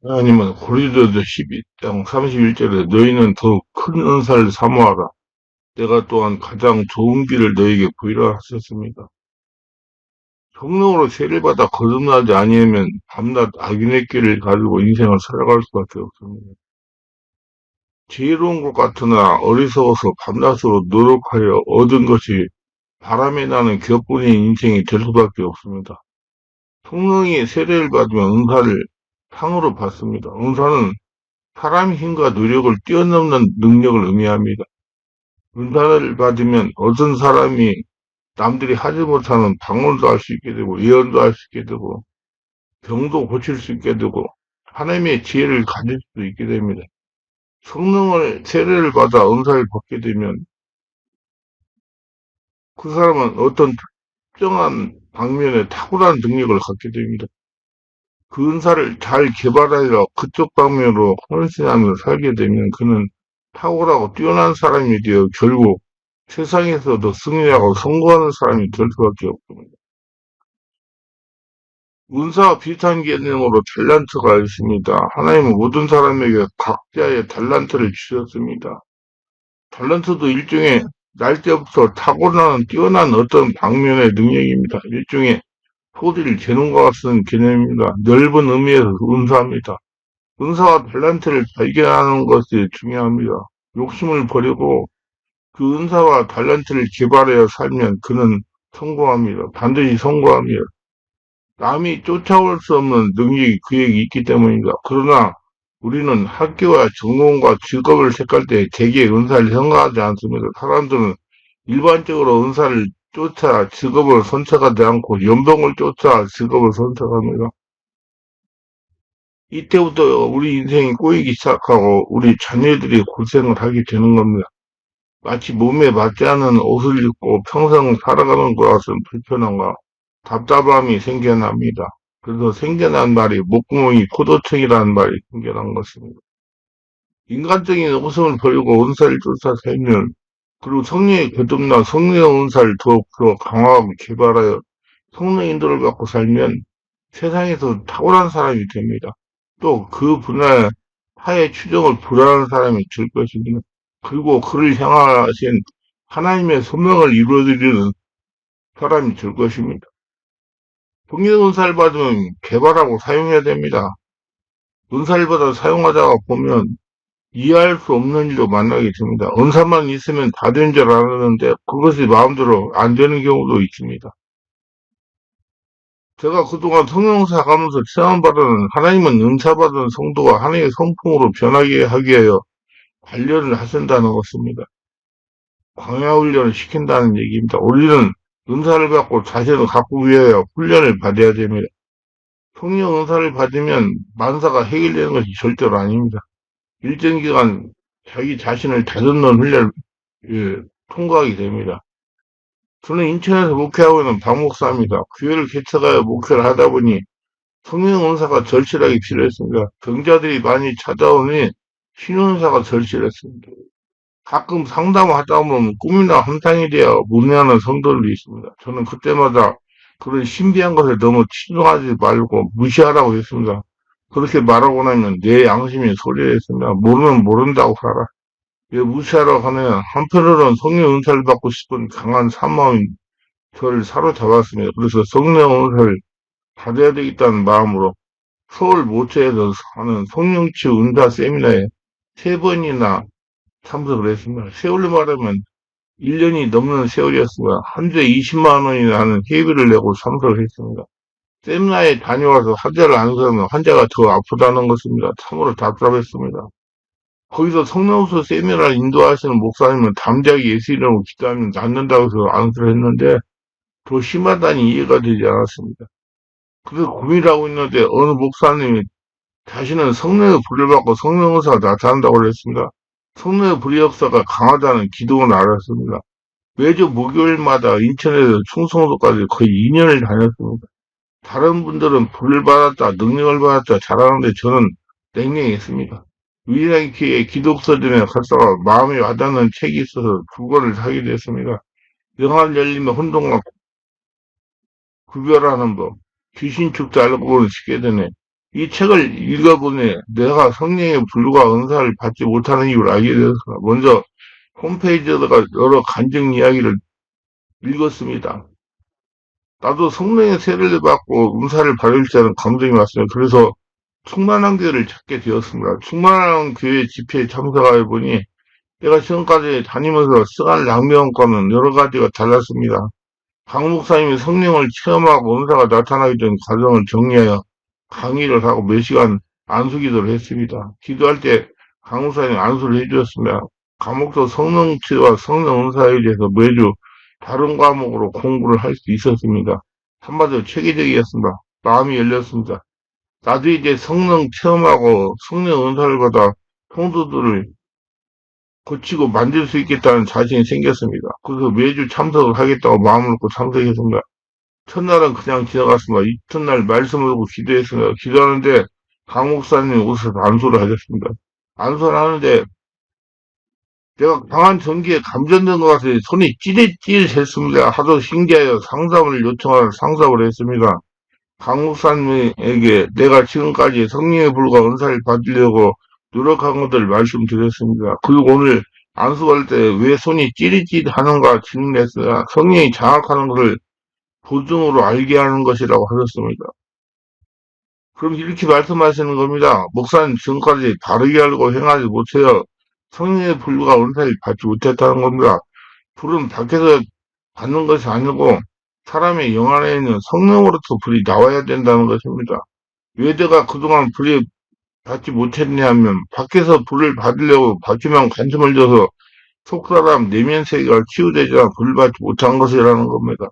하나님은 고린도서 12장 31절에 너희는 더 큰 은사를 사모하라. 내가 또한 가장 좋은 길을 너희에게 보이라 하셨습니다. 성령으로 세례 받아 거듭나지 아니하면 밤낮 악인의 길을 가지고 인생을 살아갈 수밖에 없습니다. 지혜로운 것 같으나 어리석어서 밤낮으로 노력하여 얻은 것이 바람에 나는 기업뿐인 인생이 될 수밖에 없습니다. 성령이 세례를 받으면 은사를 상으로 받습니다. 은사는 사람의 힘과 노력을 뛰어넘는 능력을 의미합니다. 은사를 받으면 어떤 사람이 남들이 하지 못하는 방언도 할 수 있게 되고 예언도 할 수 있게 되고 병도 고칠 수 있게 되고 하나님의 지혜를 가질 수 있게 됩니다. 성령을 세례를 받아 은사를 받게 되면 그 사람은 어떤 특정한 방면에 탁월한 능력을 갖게 됩니다. 그 은사를 잘 개발하여 그쪽 방면으로 헌신하며 살게 되면 그는 탁월하고 뛰어난 사람이 되어 결국 세상에서도 승리하고 성공하는 사람이 될 수밖에 없습니다. 은사와 비슷한 개념으로 탤런트가 있습니다. 하나님은 모든 사람에게 각자의 탤런트를 주셨습니다. 탤런트도 일종의 날때부터 타고나는 뛰어난 어떤 방면의 능력입니다. 일종의 소리를 재는 것 같은 개념입니다. 넓은 의미에서 은사입니다. 은사와 탤런트를 발견하는 것이 중요합니다. 욕심을 버리고 그 은사와 탤런트를 개발하여 살면 그는 성공합니다. 반드시 성공합니다. 남이 쫓아올 수 없는 능력이 그에게 있기 때문입니다. 그러나 우리는 학교와 전공과 직업을 택할 때 대개 은사를 생각하지 않습니다. 사람들은 일반적으로 은사를 쫓아 직업을 선택하지 않고 연봉을 쫓아 직업을 선택합니다. 이때부터 우리 인생이 꼬이기 시작하고 우리 자녀들이 고생을 하게 되는 겁니다. 마치 몸에 맞지 않는 옷을 입고 평생 살아가는 것 같은 불편함과 답답함이 생겨납니다. 그래서 생겨난 말이 목구멍이 포도청이라는 말이 생겨난 것입니다. 인간적인 웃음을 버리고 은사를 쫓아 살면 그리고 성령의 거듭나 성령 은사를 더욱 강화하고 개발하여 성령 인도를 받고 살면 세상에서 탁월한 사람이 됩니다. 또 그 분야의 타의 추종을 불하는 사람이 될 것입니다. 그리고 그를 향하신 하나님의 소명을 이루어드리는 사람이 될 것입니다. 성령 은사를 받으면 개발하고 사용해야 됩니다. 은사를 받아 사용하다가 보면 이해할 수 없는 일도 만나게 됩니다. 은사만 있으면 다 된 줄 알았는데 그것이 마음대로 안 되는 경우도 있습니다. 제가 그동안 성령사 가면서 체험받은 하나님은 은사받은 성도가 하나님의 성품으로 변하게 하기 위하여 단련을 하신다는 것입니다. 광야 훈련을 시킨다는 얘기입니다. 우리는 은사를 받고 자신을 갖고 위하여 훈련을 받아야 됩니다. 성령 은사를 받으면 만사가 해결되는 것이 절대로 아닙니다. 일정 기간 자기 자신을 다듬는 훈련을 통과하게 됩니다. 저는 인천에서 목회하고 있는 박 목사입니다. 교회를 개척하여 목회를 하다 보니 성령 은사가 절실하게 필요했습니다. 병자들이 많이 찾아오니 신용사가 절실했습니다. 가끔 상담을 하다 보면 꿈이나 환상이 되어 문의하는 성도들이 있습니다. 저는 그때마다 그런 신비한 것에 너무 치중하지 말고 무시하라고 했습니다. 그렇게 말하고 나면 내 양심이 소리했습니다. 모르면 모른다고 살아. 왜 무시하라고 하면 한편으로는 성령 은사를 받고 싶은 강한 산마음이 저를 사로잡았습니다. 그래서 성령 은사를 받아야 되겠다는 마음으로 서울 모처에서 하는 성령치유 은사 세미나에 3번이나 참석을 했습니다. 세월로 말하면 1년이 넘는 세월이었습니다. 한 주에 20만 원이나 하는 회비를 내고 참석을 했습니다. 세미나에 다녀와서 환자를 안 서면 환자가 더 아프다는 것입니다. 참으로 답답했습니다. 거기서 성령수 세미나를 인도하시는 목사님은 담자기 예수 이름으로 기도하면 낫는다고 해서 안수를 했는데 더 심하다니 이해가 되지 않았습니다. 그래서 고민하고 있는데 어느 목사님이 자신은 성령의 불을 받고 성령 의사가 나타난다고 그랬습니다. 성령의 불의 역사가 강하다는 기도는 알았습니다. 매주 목요일마다 인천에서 충성도까지 거의 2년을 다녔습니다. 다른 분들은 불을 받았다, 능력을 받았다 잘하는데 저는 냉랭했습니다. 위대한 기회에 기독서전에 갔다가 마음에 와닿는 책이 있어서 두 권을 사게 됐습니다. 영안 열리면 혼돈과 구별하는 법, 귀신 축도 알고 보는 쉽게 되네. 이 책을 읽어보니 내가 성령의 불과 은사를 받지 못하는 이유를 알게 되었습니다. 먼저 홈페이지에다가 여러 간증 이야기를 읽었습니다. 나도 성령의 세례를 받고 은사를 받을 줄 아는 감동이 왔습니다. 그래서 충만한 교회를 찾게 되었습니다. 충만한 교회 집회에 참석해 보니 내가 지금까지 다니면서 시간을 낭비한 거는 여러 가지가 달랐습니다. 강 목사님이 성령을 체험하고 은사가 나타나게 된 과정을 정리하여 강의를 하고 몇 시간 안수기도를 했습니다. 기도할 때 강 목사님이 안수를 해주셨습니다. 과목도 성령치와 성령 은사에 대해서 매주 다른 과목으로 공부를 할 수 있었습니다. 한마디로 체계적이었습니다. 마음이 열렸습니다. 나도 이제 성령 체험하고 성령 은사를 받아 성도들을 고치고 만들 수 있겠다는 자신이 생겼습니다. 그래서 매주 참석을 하겠다고 마음을 먹고 참석했습니다. 첫날은 그냥 지나갔습니다. 이튿날 말씀을 듣고 기도했습니다. 기도하는데 강 목사님이 오셔서 안수를 하셨습니다. 안수를 하는데 내가 강한 전기에 감전된 것 같아서 손이 찌릿찌릿했습니다. 하도 신기하여 상담을 요청하여 상담을 했습니다. 강 목사님에게 내가 지금까지 성령의 불과 은사를 받으려고 노력한 것을 말씀드렸습니다. 그리고 오늘 안수할 때 왜 손이 찌릿찌릿 하는가 질문했어요. 성령이 장악하는 것을 보증으로 알게 하는 것이라고 하셨습니다. 그럼 이렇게 말씀하시는 겁니다. 목사님 지금까지 바르게 알고 행하지 못해요. 성령의 불과 은사를 받지 못했다는 겁니다. 불은 밖에서 받는 것이 아니고 사람의 영 안에 있는 성령으로부터 불이 나와야 된다는 것입니다. 왜 내가 그동안 불이 받지 못했냐 하면 밖에서 불을 받으려고 밖에만 관심을 줘서 속사람 내면 세계가 치유되자 불을 받지 못한 것이라는 겁니다.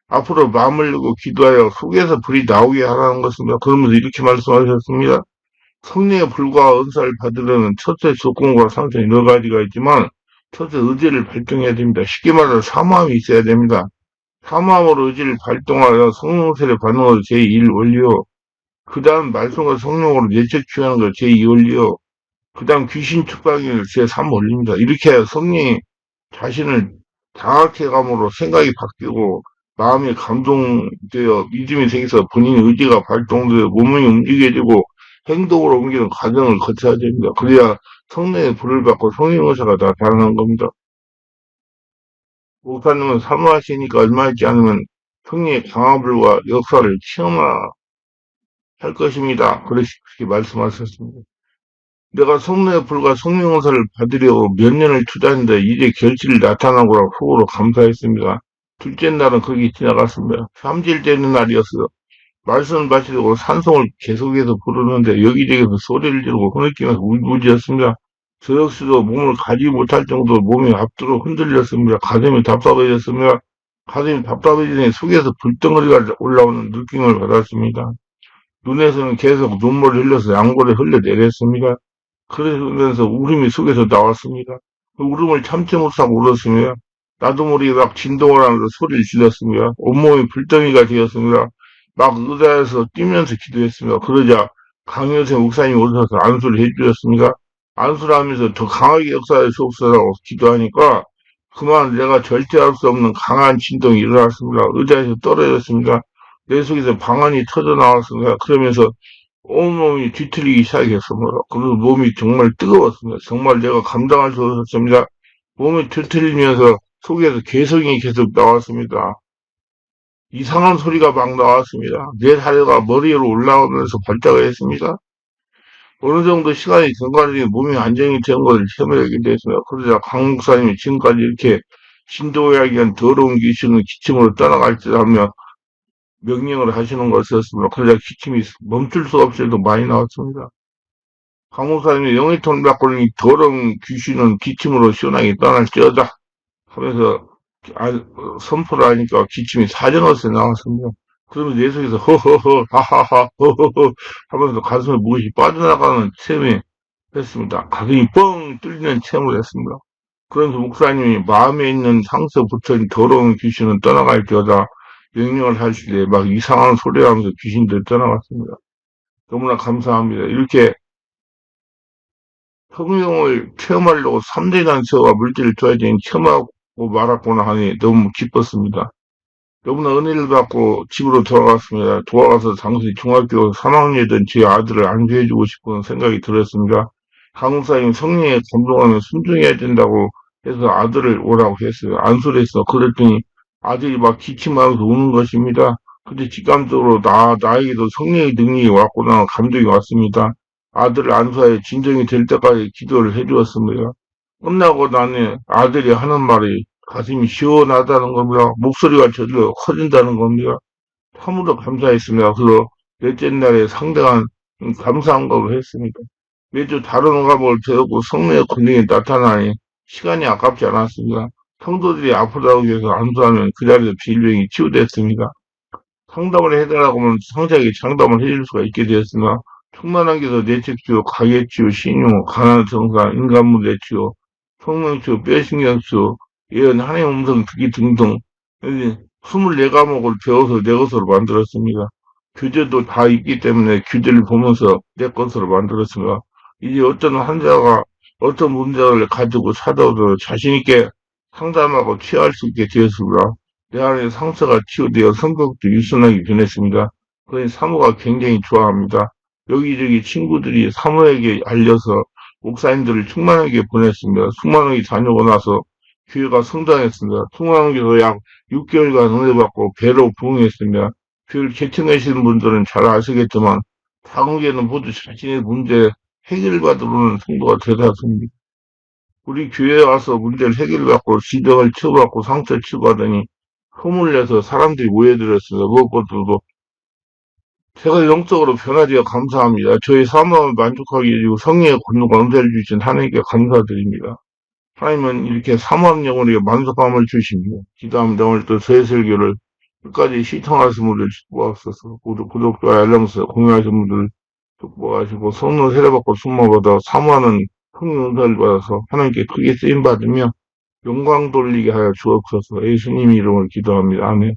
앞으로 마음을 열고 기도하여 속에서 불이 나오게 하라는 것입니다. 그러면서 이렇게 말씀하셨습니다. 성령의 불과 은사를 받으려면 첫째 조건과 상태는 여러 가지가 있지만 첫째 의지를 발동해야 됩니다. 쉽게 말해서 사모함이 있어야 됩니다. 사모함으로 의지를 발동하여 성령 세례 받는 것이 제1 원리요. 그 다음 말씀과 성령으로 내적 취하는 것 제2 원리요. 그 다음 귀신 축방이 제3 원리입니다. 이렇게 해야 성령이 자신을 장악해감으로 생각이 바뀌고 마음이 감동되어 믿음이 생겨서 본인의 의지가 발동되어 몸이 움직여지고 행동으로 옮기는 과정을 거쳐야 됩니다. 그래야 성령의 불을 받고 성령 의사가 나타나는 겁니다. 목사님은 사모하시니까 얼마 있지 않으면 성령의 강한 불과 역사를 체험할 것입니다. 그렇게 말씀하셨습니다. 내가 성령의 불과 성령 은사를 받으려고 몇 년을 투자했는데 이제 결실이 나타나고라 속으로 감사했습니다. 둘째 날은 거기 지나갔습니다. 3일 되는 날이었어요. 말씀을 마치고 산송을 계속해서 부르는데 여기저기서 소리를 지르고 흐느끼면서 울부짖었습니다. 저 역시도 몸을 가지 못할 정도로 몸이 앞뒤로 흔들렸습니다. 가슴이 답답해졌습니다. 가슴이 답답해지니 속에서 불덩어리가 올라오는 느낌을 받았습니다. 눈에서는 계속 눈물을 흘려서 양골에 흘려내렸습니다. 그러면서 울음이 속에서 나왔습니다. 그 울음을 참지 못하고 울었습니다. 나도 모르게 막 진동을 하면서 소리를 질렀습니다. 온몸이 불덩이가 되었습니다. 막 의자에서 뛰면서 기도했습니다. 그러자 강효세 목사님이 오셔서 안수를 해주셨습니다. 안수를 하면서 더 강하게 역사에 주옵소서라고 기도하니까 그만 내가 절대할 수 없는 강한 진동이 일어났습니다. 의자에서 떨어졌습니다. 내 속에서 방언이 터져 나왔습니다. 그러면서 온몸이 뒤틀리기 시작했습니다. 그래서 몸이 정말 뜨거웠습니다. 정말 내가 감당할 수 없었습니다. 몸이 뒤틀리면서 속에서 개성이 계속 나왔습니다. 이상한 소리가 막 나왔습니다. 내 사례가 머리 위로 올라오면서 발작을 했습니다. 어느 정도 시간이 경과되니 몸이 안정이 된 것을 체험하게 됐습니다. 그러자 강 목사님이 지금까지 이렇게 신도하기 위한 더러운 귀신을 기침으로 떠나갈 듯 하며 명령을 하시는 것이었습니다. 그러자 기침이 멈출 수 없이도 많이 나왔습니다. 강 목사님이 영의톤 받고 있는 이 더러운 귀신은 기침으로 시원하게 떠날지어다 하면서 선포를 하니까 기침이 사정없이 나왔습니다. 그러면 내 속에서 허허허 하하하 허허허 하면서 가슴에 무엇이 빠져나가는 체험이 했습니다. 가슴이 뻥 뚫리는 체험을 했습니다. 그러면서 목사님이 마음에 있는 상처 붙은 더러운 귀신은 떠나갈지어다 명령을 하실 때 막 이상한 소리를 하면서 귀신들이 떠나갔습니다. 너무나 감사합니다. 이렇게 성령을 체험하려고 3대 단체와 물질을 줘야지 체험하고 말았구나 하니 너무 기뻤습니다. 너무나 은혜를 받고 집으로 돌아갔습니다. 돌아가서 당시 중학교 3학년이던 제 아들을 안수해주고 싶은 생각이 들었습니다. 강사님 성령에 감동하면 순종해야 된다고 해서 아들을 오라고 했어요. 안수를 했어. 그랬더니 아들이 막 기침하면서 우는 것입니다. 근데 직감적으로 나에게도 성령의 능력이 왔구나 감동이 왔습니다. 아들을 안수하여 진정이 될 때까지 기도를 해주었습니다. 끝나고 나니 아들이 하는 말이 가슴이 시원하다는 겁니다. 목소리가 저절로 커진다는 겁니다. 참으로 감사했습니다. 그래서 넷째 날에 상당한 감사한 걸 했습니다. 매주 다른 과목을 배우고 성령의 권능이 나타나니 시간이 아깝지 않았습니다. 성도들이 아프다고 해서 안수하면 그 자리에서 질병이 치유됐습니다. 상담을 해달라고 하면 상세하게 상담을 해줄 수가 있게 되었으나 충만한 게서 뇌책치유, 가게치유, 신유, 가난 정사, 인간문제 치유, 성명치유, 뼈신경치유, 예언, 하나님 음성 듣기 등등 24과목을 배워서 내 것으로 만들었습니다. 교재도 다 있기 때문에 교재를 보면서 내 것으로 만들었습니다. 이제 어떤 환자가 어떤 문제를 가지고 찾아오도 자신있게 상담하고 치유할 수 있게 되었습니다. 내 안에 상처가 치유되어 성격도 유순하게 변했습니다. 그러니 사모가 굉장히 좋아합니다. 여기저기 친구들이 사모에게 알려서 목사님들을 충만하게 보냈습니다. 충만하게 다녀오고 나서 교회가 성장했습니다. 충만하게서 약 6개월간 은혜받고 배로 부흥했습니다. 교회를 개척하시는 분들은 잘 아시겠지만 작은 교회는 모두 자신의 문제 해결받으려는 성도가 대다수입니다. 우리 교회에 와서 문제를 해결받고 지병을 치유받고 상처 치유받으니 소문을 내서 사람들이 모여들었습니다. 무엇보다도 제가 영적으로 변화되어 감사합니다. 저희 사모함을 만족하게 해주고 성령의 권능과 은혜를 주신 하나님께 감사드립니다. 하나님은 이렇게 사모함 영혼에게 만족함을 주십니다. 기도합니다. 오늘 또 저의 설교를 끝까지 시청하신 분들 축복하소서. 구독과 알람 서 공유하신 분들 축복하시고 성령 세례받고 순모받아 사모하는 성령 은사를 받아서 하나님께 크게 쓰임받으며 영광 돌리게 하여 주옵소서. 예수님 이름으로 기도합니다. 아멘.